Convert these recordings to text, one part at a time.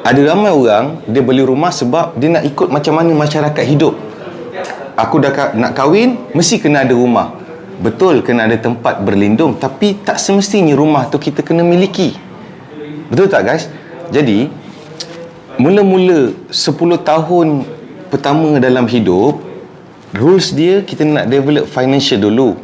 Ada ramai orang dia beli rumah sebab dia nak ikut macam mana masyarakat hidup. Aku dah nak kahwin, mesti kena ada rumah. Betul, kena ada tempat berlindung, tapi tak semestinya rumah tu kita kena miliki. Betul tak guys? Jadi mula-mula 10 tahun pertama dalam hidup, rules dia kita nak develop financial dulu.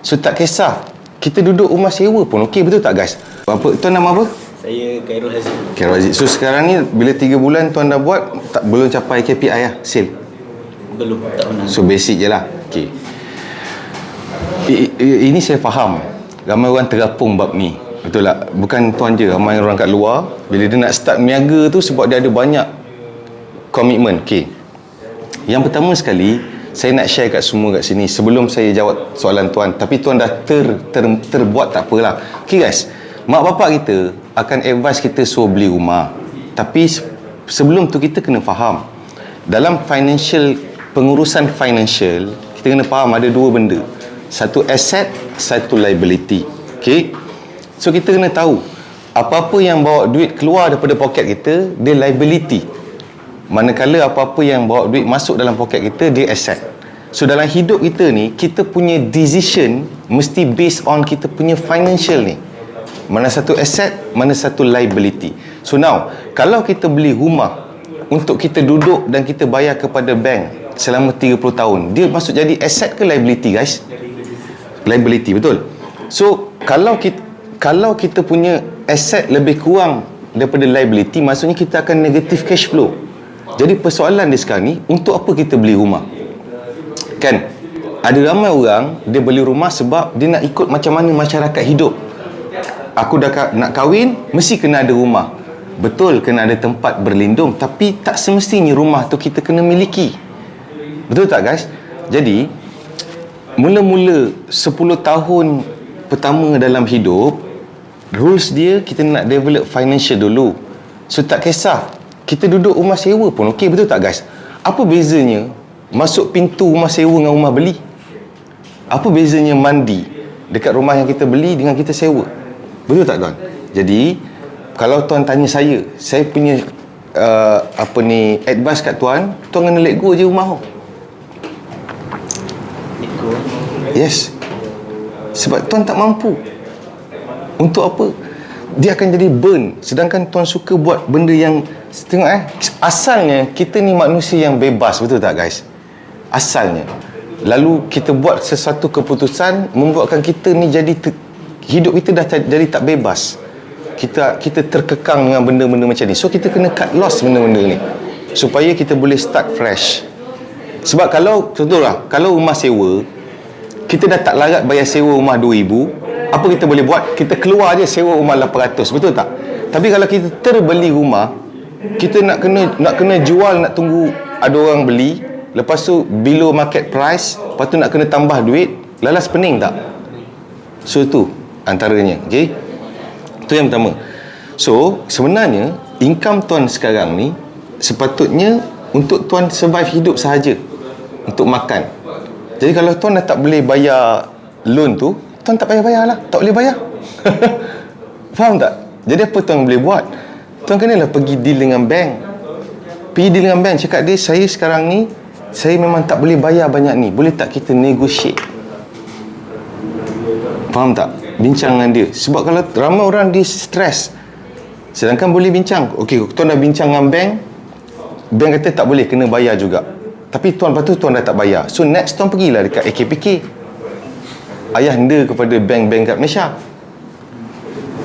So tak kisah kita duduk rumah sewa pun okey, betul tak guys? Apa tuan nama apa? Saya Khairul Aziz. Khairul Aziz. So sekarang ni bila 3 bulan tuan dah buat, belum capai KPI lah, sale? Belum, tak pernah. So basic je lah. Okay. Ini saya faham, ramai orang terapung bab ni. Betul tak? Bukan tuan je, ramai orang kat luar bila dia nak start meniaga tu sebab dia ada banyak komitmen. Okay. Yang pertama sekali, saya nak share kat semua kat sini sebelum saya jawab soalan tuan. Tapi tuan dah terbuat, tak apalah. Okay guys, mak bapak kita akan advise kita suruh beli rumah. Tapi sebelum tu kita kena faham, dalam pengurusan financial, kita kena faham ada dua benda. Satu asset, satu liability. Okay. So kita kena tahu, apa-apa yang bawa duit keluar daripada poket kita, dia liability. Manakala apa-apa yang bawa duit masuk dalam poket kita, dia asset. So dalam hidup kita ni, kita punya decision mesti based on kita punya financial ni. Mana satu asset, mana satu liability. So now, kalau kita beli rumah untuk kita duduk dan kita bayar kepada bank selama 30 tahun, dia masuk jadi asset ke liability guys? Liability, betul. So kalau kita punya asset lebih kurang daripada liability, maksudnya kita akan negative cash flow. Jadi persoalan dia sekarang ni, untuk apa kita beli rumah? Kan? Ada ramai orang dia beli rumah sebab dia nak ikut macam mana masyarakat hidup. Aku dah nak kahwin, mesti kena ada rumah. Betul, kena ada tempat berlindung, tapi tak semestinya rumah tu kita kena miliki. Betul tak guys? Jadi mula-mula 10 tahun pertama dalam hidup, rules dia kita nak develop financial dulu. So tak kisah kita duduk rumah sewa pun okey, betul tak guys? Apa bezanya masuk pintu rumah sewa dengan rumah beli? Apa bezanya mandi dekat rumah yang kita beli dengan kita sewa? Betul tak tuan? Jadi kalau tuan tanya saya punya advice kat tuan kena let go je rumah tu. Let go. Yes. Sebab tuan tak mampu. Untuk apa? Dia akan jadi burn. Sedangkan tuan suka buat benda yang, tengok asalnya kita ni manusia yang bebas, betul tak guys? Asalnya. Lalu kita buat sesuatu keputusan membuatkan kita ni jadi hidup kita dah jadi tak bebas. Kita terkekang dengan benda-benda macam ni. So kita kena cut loss benda-benda ni supaya kita boleh start fresh. Sebab contohlah, kalau rumah sewa, kita dah tak larat bayar sewa rumah 2,000, apa kita boleh buat? Kita keluar je sewa rumah 800, betul tak? Tapi kalau kita terbeli rumah, kita nak kena jual, nak tunggu ada orang beli, lepas tu below market price, lepas tu nak kena tambah duit, lalas pening tak? So tu antaranya. Okay, itu yang pertama. So sebenarnya income tuan sekarang ni sepatutnya untuk tuan survive hidup sahaja, untuk makan. Jadi kalau tuan dah tak boleh bayar loan tu, tuan tak payah bayar lah, tak boleh bayar. Faham tak? Jadi apa tuan boleh buat? Tuan kenalah pergi deal dengan bank. Pergi deal dengan bank, cakap dia, saya sekarang ni saya memang tak boleh bayar banyak ni, boleh tak kita negotiate? Faham tak? Bincang dengan dia. Sebab kalau ramai orang dia stres, sedangkan boleh bincang. Okey, tuan dah bincang dengan bank, bank kata tak boleh, kena bayar juga. Tapi tuan, lepas tu tuan dah tak bayar. So next tuan pergilah dekat AKPK, ayah anda kepada bank-bank kat Malaysia.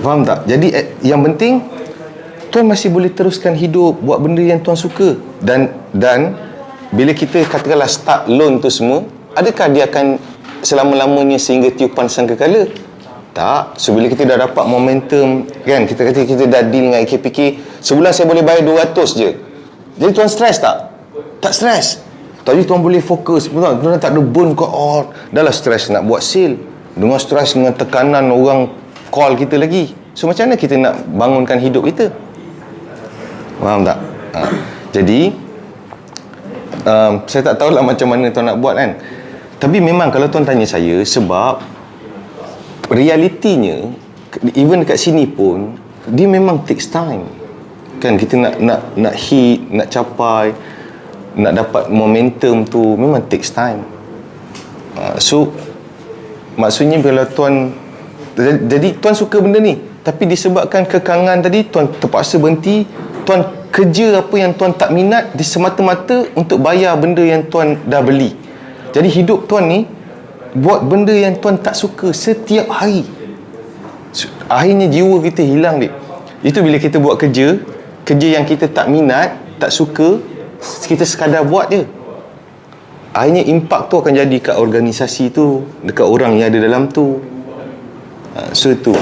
Faham tak? Jadi yang penting tuan masih boleh teruskan hidup, buat benda yang tuan suka. Dan bila kita katakanlah start loan tu semua, adakah dia akan selama-lamanya sehingga tiupan sangkakala? Tak. So bila kita dah dapat momentum, kan, kita kata kita dah deal dengan AKPK, sebulan saya boleh bayar 200 je. Jadi tuan stres tak? Tak stres. Tapi tuan boleh fokus, tuan tak ada burn ke, dah lah stres nak buat sale, dengan stres, dengan tekanan orang call kita lagi. So macam mana kita nak bangunkan hidup kita? Faham tak? Jadi saya tak tahulah macam mana tuan nak buat kan. Tapi memang kalau tuan tanya saya, sebab realitinya even dekat sini pun dia memang takes time. Kan kita nak hit, nak capai, nak dapat momentum tu memang takes time. So maksudnya bila tuan, jadi tuan suka benda ni, tapi disebabkan kekangan tadi tuan terpaksa berhenti, tuan kerja apa yang tuan tak minat semata-mata untuk bayar benda yang tuan dah beli. Jadi hidup tuan ni buat benda yang tuan tak suka setiap hari. Akhirnya jiwa kita hilang, dik. Itu bila kita buat kerja yang kita tak minat, tak suka, kita sekadar buat je. Akhirnya impak tu akan jadi kat organisasi tu, dekat orang yang ada dalam tu. So tu